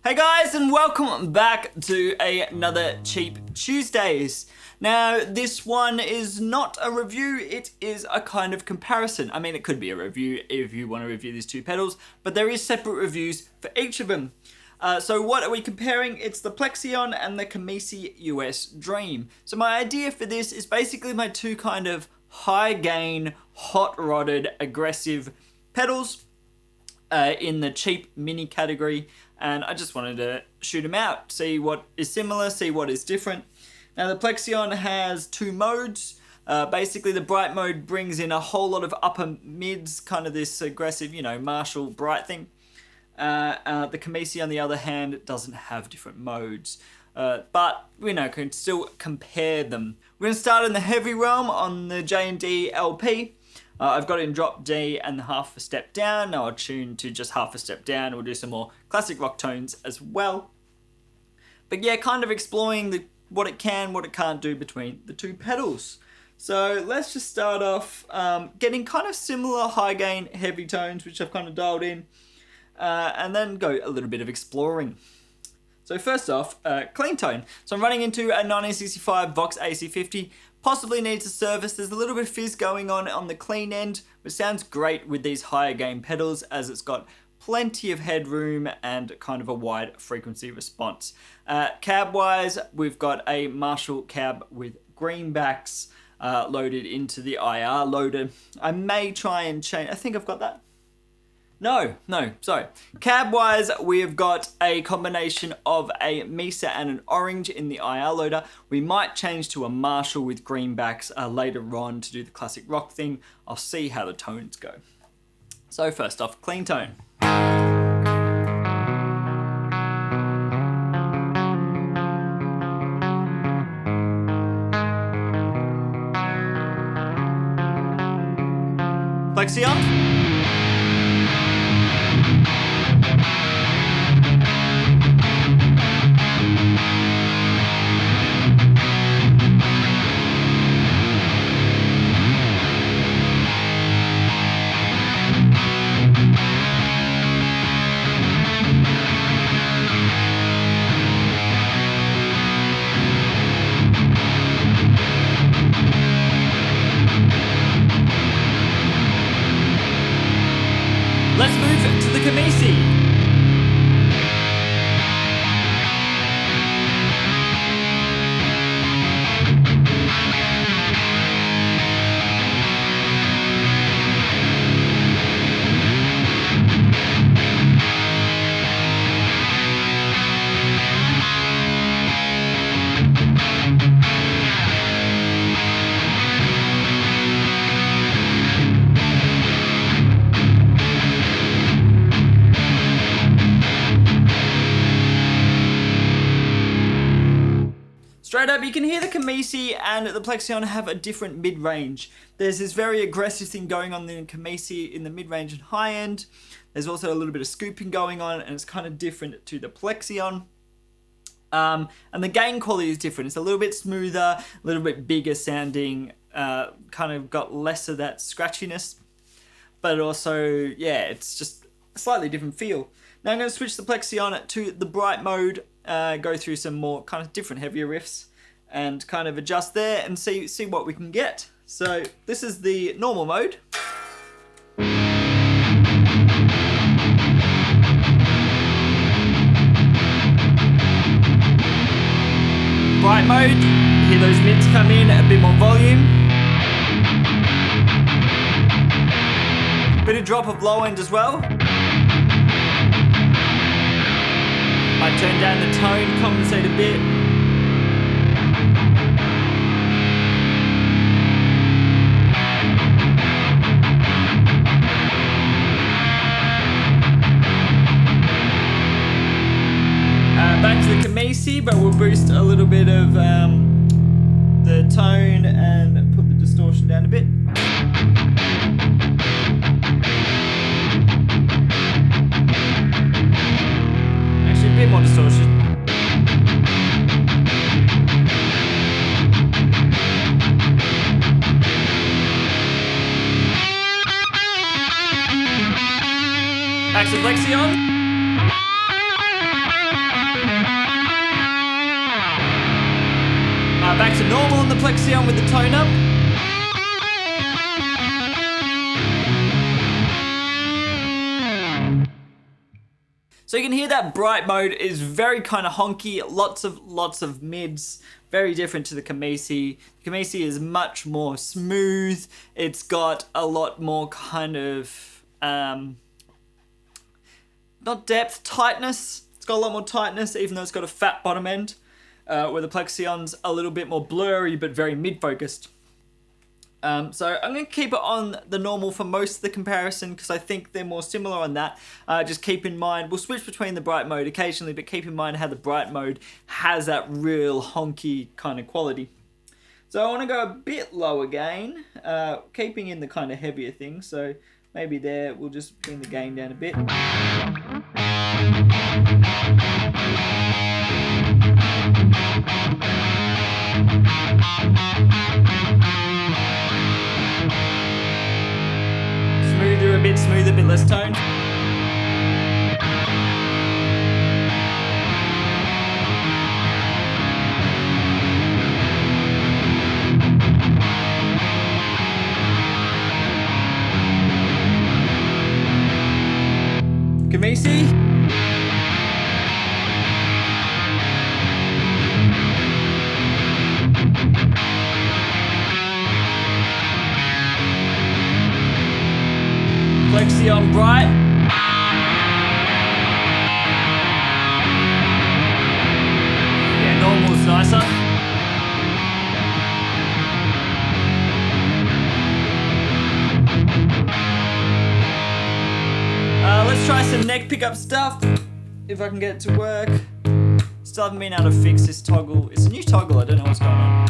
Hey guys, and welcome back to another Cheap Tuesdays. Now, this one is not a review, it is a kind of comparison. I mean, it could be a review if you want to review these two pedals, but there is separate reviews for each of them. So what are we comparing? It's the Plexion and the KMISE US Dream. So my idea for this is basically my two kind of high gain, hot rodded, aggressive pedals in the cheap mini category. And I just wanted to shoot them out, see what is similar, see what is different. Now the Plexion has two modes. Basically the bright mode brings in a whole lot of upper mids, kind of this aggressive, Marshall bright thing. The KMISE on the other hand doesn't have different modes. But can still compare them. We're going to start in the heavy realm on the J&D LP. I've got it in drop D and half a step down. Now I'll tune to just half a step down. We'll do some more classic rock tones as well. But yeah, kind of exploring what it can, what it can't do between the two pedals. So let's just start off getting kind of similar high gain heavy tones, which I've kind of dialed in, and then go a little bit of exploring. So first off, clean tone. So I'm running into a 1965 Vox AC50. Possibly needs a service. There's a little bit of fizz going on the clean end, which sounds great with these higher gain pedals as it's got plenty of headroom and kind of a wide frequency response. Cab wise, we've got a Marshall cab with greenbacks loaded into the IR loader. I may try and change. I think I've got that. No, sorry. Cab wise, we've got a combination of a Mesa and an orange in the IR loader. We might change to a Marshall with greenbacks later on to do the classic rock thing. I'll see how the tones go. So first off, clean tone. Plexion. Let's move to the KMISE. Straight up, you can hear the KMISE and the Plexion have a different mid-range. There's this very aggressive thing going on in the KMISE in the mid-range and high-end. There's also a little bit of scooping going on, and it's kind of different to the Plexion. And the gain quality is different. It's a little bit smoother, a little bit bigger sounding, kind of got less of that scratchiness. But also, yeah, it's just a slightly different feel. Now I'm going to switch the Plexion to the bright mode, go through some more kind of different heavier riffs and kind of adjust there and see what we can get. So this is the normal mode. Bright mode, hear those mids come in, a bit more volume. Bit of drop of low end as well. Might turn down the tone, compensate a bit. Back to the KMISE, but we'll boost a little bit of the tone and put the distortion down a bit. Actually, a bit more distortion. Back to Plexion. Back to normal on the Plexion with the tone up. So you can hear that bright mode is very kind of honky, lots of mids, very different to the KMISE. The KMISE is much more smooth. It's got a lot more kind of, not depth, tightness. It's got a lot more tightness, even though it's got a fat bottom end, where the Plexion's a little bit more blurry, but very mid-focused. So I'm going to keep it on the normal for most of the comparison because I think they're more similar on that. Just keep in mind, we'll switch between the bright mode occasionally, but keep in mind how the bright mode has that real honky kind of quality. So I want to go a bit low again, keeping in the kind of heavier thing. So maybe there, we'll just bring the gain down a bit. Smoother, a bit less tone. KMISE. Plexion bright. Yeah, normal's nicer. Let's try some neck pickup stuff. If I can get it to work. Still haven't been able to fix this toggle. It's a new toggle, I don't know what's going on.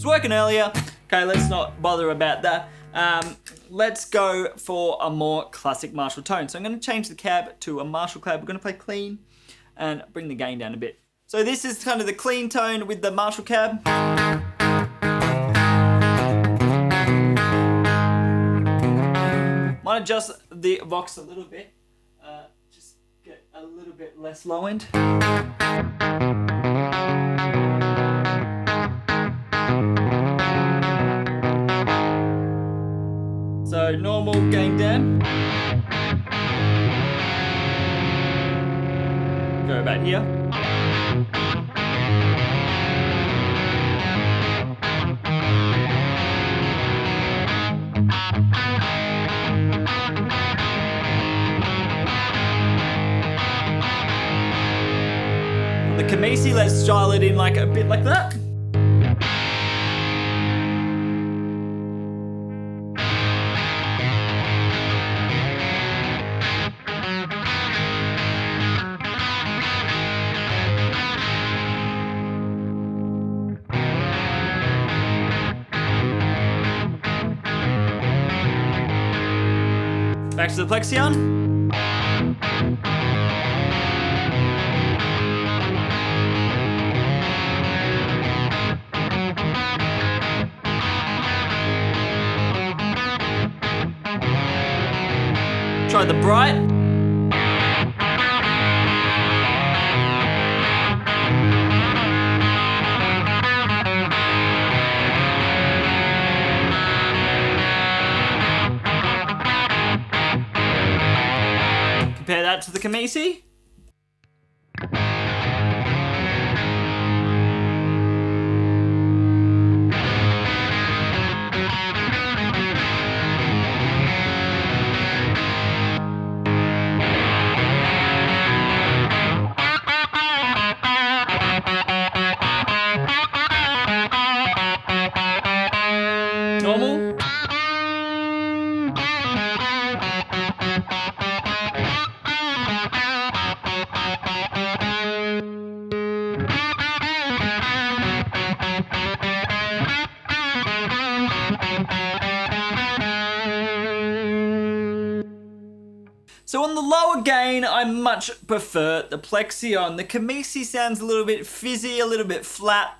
Working earlier. Okay, let's not bother about that. Let's go for a more classic Marshall tone. So I'm going to change the cab to a Marshall cab. We're going to play clean and bring the gain down a bit. So this is kind of the clean tone with the Marshall cab. Might adjust the Vox a little bit. Just get a little bit less low end. So normal, gain down. Go about here. On the KMISE, let's dial it in like a bit like that. Back to the Plexion. Try the bright. Compare that to the KMISE. Normal. So on the lower gain, I much prefer the Plexion. The KMISE sounds a little bit fizzy, a little bit flat.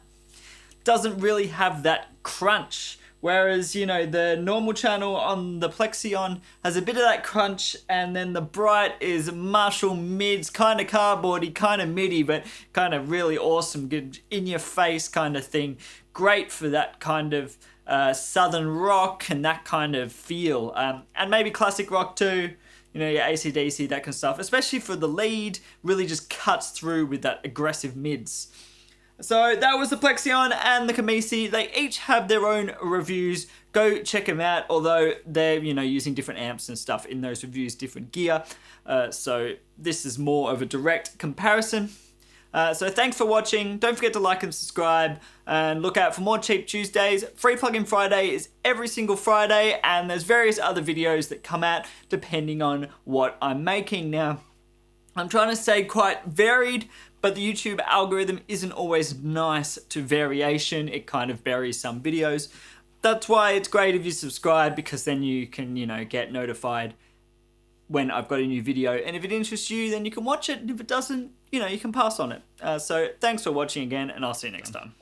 Doesn't really have that crunch, Whereas, you know, the normal channel on the Plexion has a bit of that crunch, and then the Bright is Marshall mids, kind of cardboardy, kind of midi, but kind of really awesome, good in your face kind of thing. Great for that kind of southern rock and that kind of feel. And maybe classic rock too. You know, your AC/DC, that kind of stuff. Especially for the lead, really just cuts through with that aggressive mids. So that was the Plexion and the KMISE. They each have their own reviews. Go check them out, although they're, you know, using different amps and stuff in those reviews, different gear. So this is more of a direct comparison. So thanks for watching. Don't forget to like and subscribe, and look out for more Cheap Tuesdays. Free Plugin Friday is every single Friday, and there's various other videos that come out depending on what I'm making. Now, I'm trying to stay quite varied, but the YouTube algorithm isn't always nice to variation. It kind of buries some videos. That's why it's great if you subscribe, because then you can, you know, get notified when I've got a new video. And if it interests you, then you can watch it. And if it doesn't, you know, you can pass on it. So thanks for watching again, and I'll see you next time.